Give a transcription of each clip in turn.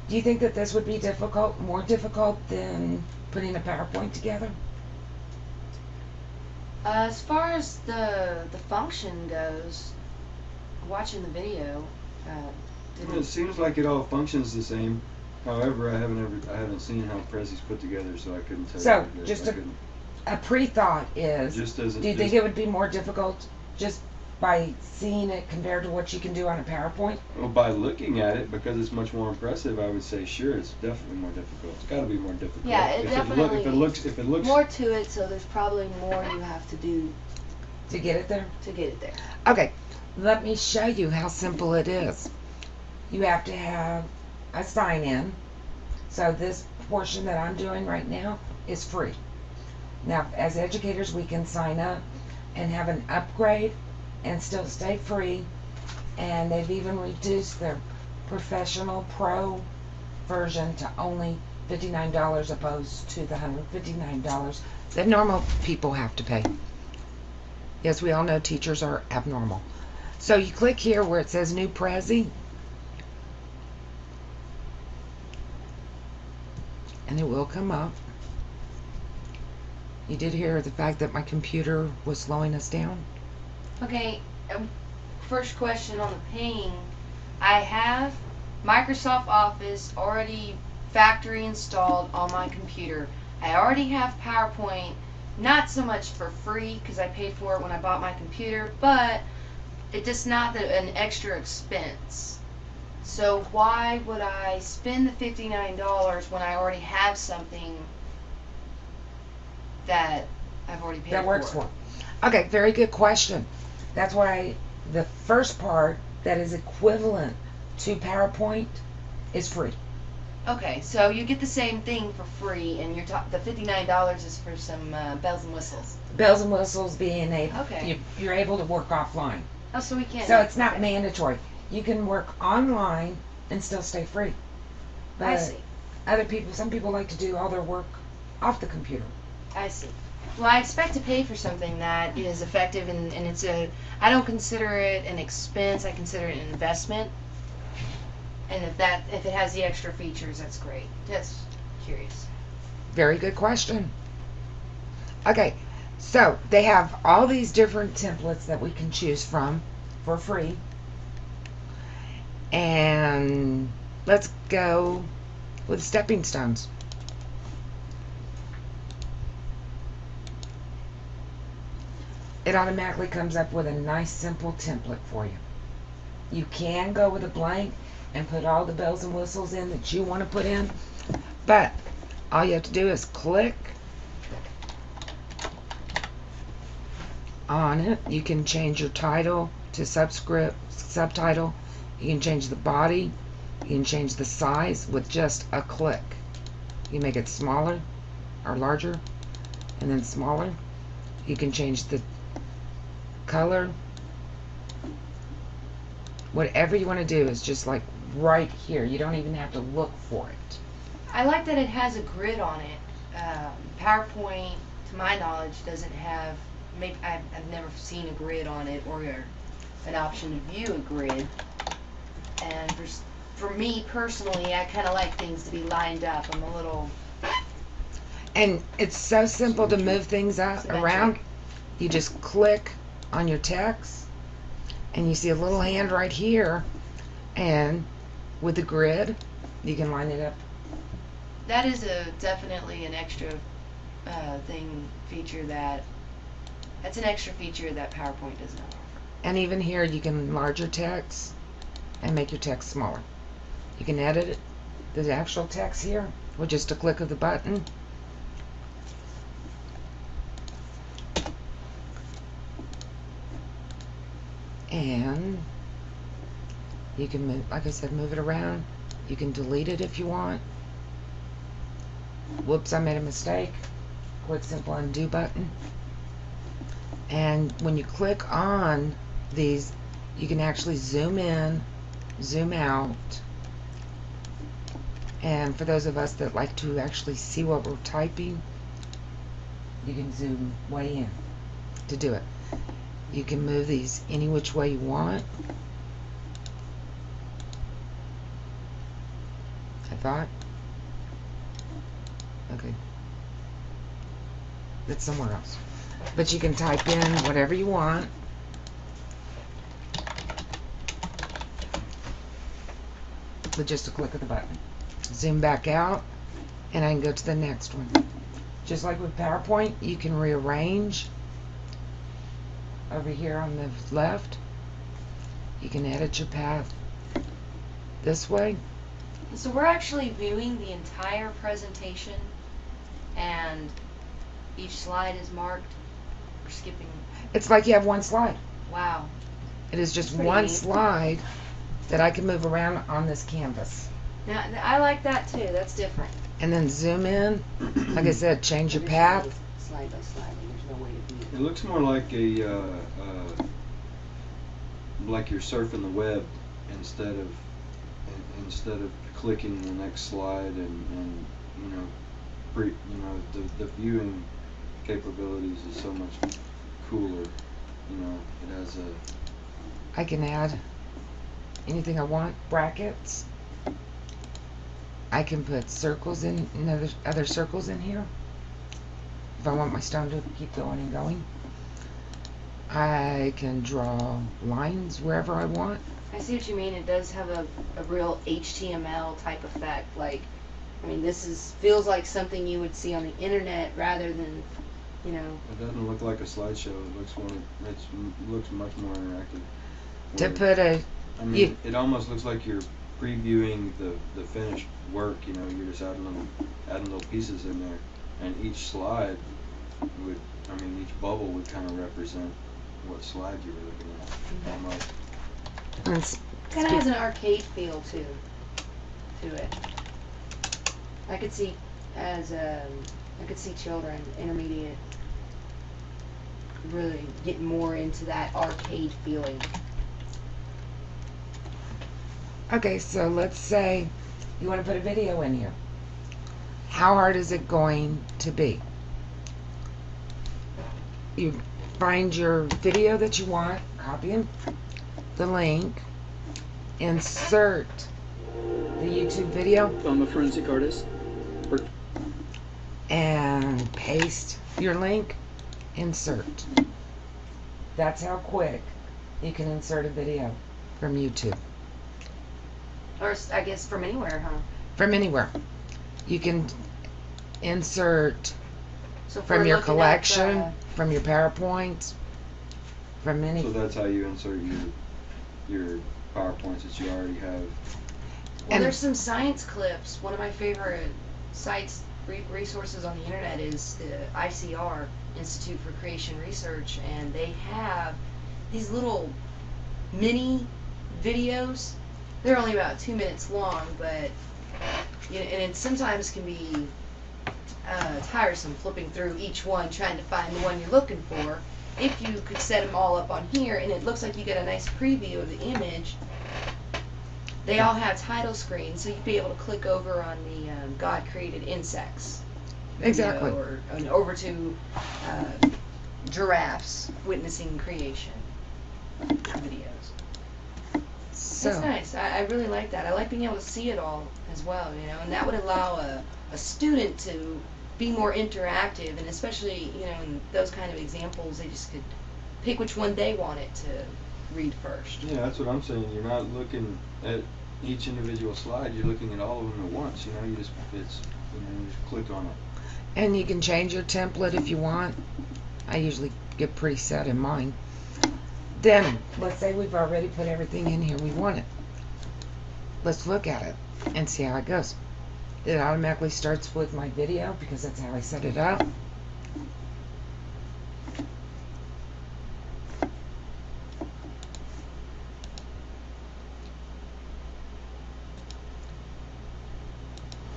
Do you think that this would be difficult, more difficult than putting a PowerPoint together? As far as the function goes, watching the video, Well, it didn't. seems like it all functions the same. However, I haven't seen how Prezi's put together, so I couldn't tell So, you. just I couldn't. a pre-thought is, Just as do you think just it would be more difficult just by seeing it compared to what you can do on a PowerPoint? well, by looking at it, because it's much more impressive, I would say sure, it's definitely more difficult. It's got to be more difficult. Yeah, it definitely. If it looks More to it, so there's probably more you have to do To get it there? to get it there. Okay, let me show you how simple it is. You have to have a sign in. So this portion that I'm doing right now is free. Now, as educators, we can sign up and have an upgrade and still stay free. And they've even reduced their professional pro version to only $59 opposed to the $159 that normal people have to pay. Yes, we all know teachers are abnormal. So you click here where it says New Prezi, and it will come up. You did hear the fact that my computer was slowing us down? Okay, first question on the paying. I have Microsoft Office already factory installed on my computer. I already have PowerPoint, not so much for free because I paid for it when I bought my computer, but it's just not an extra expense. So why would I spend the $59 when I already have something that I've already paid That works for. Okay, very good question. That's why the first part that is equivalent to PowerPoint is free. Okay, so you get the same thing for free, and the $59 is for some bells and whistles. Bells and whistles being Okay. you're able to work offline. Oh, so we can. So it's not okay. mandatory. You can work online and still stay free. But I see. other people, some people like to do all their work off the computer. I see. Well, I expect to pay for something that is effective, and it's I don't consider it an expense. I consider it an investment. And if it has the extra features, that's great. Just curious. Very good question. Okay, so they have all these different templates that we can choose from for free. And let's go with stepping stones. It automatically comes up with a nice simple template for you. You can go with a blank and put all the bells and whistles in that you want to put in, but all you have to do is click on it. You can change your title to subtitle. You can change the body. You can change the size with just a click. You make it smaller or larger, and then smaller. You can change the color. Whatever you want to do is just like right here. You don't even have to look for it. I like that it has a grid on it. PowerPoint, to my knowledge, doesn't have. Maybe I've never seen a grid on it or an option to view a grid. And for me personally, I kind of like things to be lined up. I'm a little. And it's so simple to move things around. You just click on your text, and you see a little hand right here, and with the grid, you can line it up. That is definitely an extra feature that's an extra feature that PowerPoint does not offer. And even here, you can enlarge your text and make your text smaller. You can edit the actual text here with just a click of the button. And you can move, like I said, move it around. You can delete it if you want. Whoops, I made a mistake. Click simple undo button. And when you click on these, you can actually zoom in, zoom out. And for those of us that like to actually see what we're typing, you can zoom way in to do it. You can move these any which way you want. I thought. Okay. It's somewhere else. But you can type in whatever you want. With just a click of the button. Zoom back out, and I can go to the next one. Just like with PowerPoint, you can rearrange over here on the left. You can edit your path this way. So we're actually viewing the entire presentation, and each slide is marked. We're skipping. It's like you have one slide. Wow. It is just Pretty one neat. slide that I can move around on this canvas. Now, I like that too. That's different. And then zoom in. Like I said, change your path. Slide by slide, and there's no way to view It looks more like like you're surfing the web instead of clicking the next slide and you know the viewing capabilities is so much cooler. You know, it has a. I can add anything I want. Brackets. I can put circles in, other circles in here. If I want my stone to keep going and going. I can draw lines wherever I want. I see what you mean. It does have a real HTML type effect. Like, I mean, feels like something you would see on the internet rather than, you know. It doesn't look like a slideshow. It looks much more interactive. To put a, I mean, it almost looks like you're previewing the finished work. You know, you're just adding little pieces in there, and each slide would, I mean, each bubble would kind of represent what slide you were looking at. Almost. Kind of has an arcade feel to it. I could see children, intermediate, really getting more into that arcade feeling. Okay, so let's say you want to put a video in here. How hard is it going to be? You find your video that you want, copy the link, insert the YouTube video. I'm a forensic artist. And paste your link, insert. That's how quick you can insert a video from YouTube. Or I guess from anywhere, huh? From anywhere. You can insert So if from we're your looking collection, at, from your PowerPoint, from any. So that's how you insert your PowerPoints that you already have. well, and- there's some science clips. One of my favorite sites, resources on the internet is the ICR, Institute for Creation Research, and they have these little mini videos. They're only about 2 minutes long, but you know, and it sometimes can be tiresome flipping through each one trying to find the one you're looking for. If you could set them all up on here, and it looks like you get a nice preview of the image. They all have title screens, so you'd be able to click over on the God created insects. Exactly. Or over to giraffes witnessing creation videos. So, That's nice. I really like that. I like being able to see it all as well, you know, and that would allow a student to be more interactive, and especially, you know, in those kind of examples, they just could pick which one they wanted to read first. Yeah, that's what I'm saying. You're not looking at each individual slide. You're looking at all of them at once. You know, you just click on it. and you can change your template if you want. I usually get pretty set in mine. Then, let's say we've already put everything in here we want it. Let's look at it and see how it goes. It automatically starts with my video because that's how I set it up.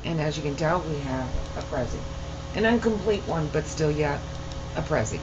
And as you can tell, we have a Prezi. An incomplete one, but still yet a Prezi.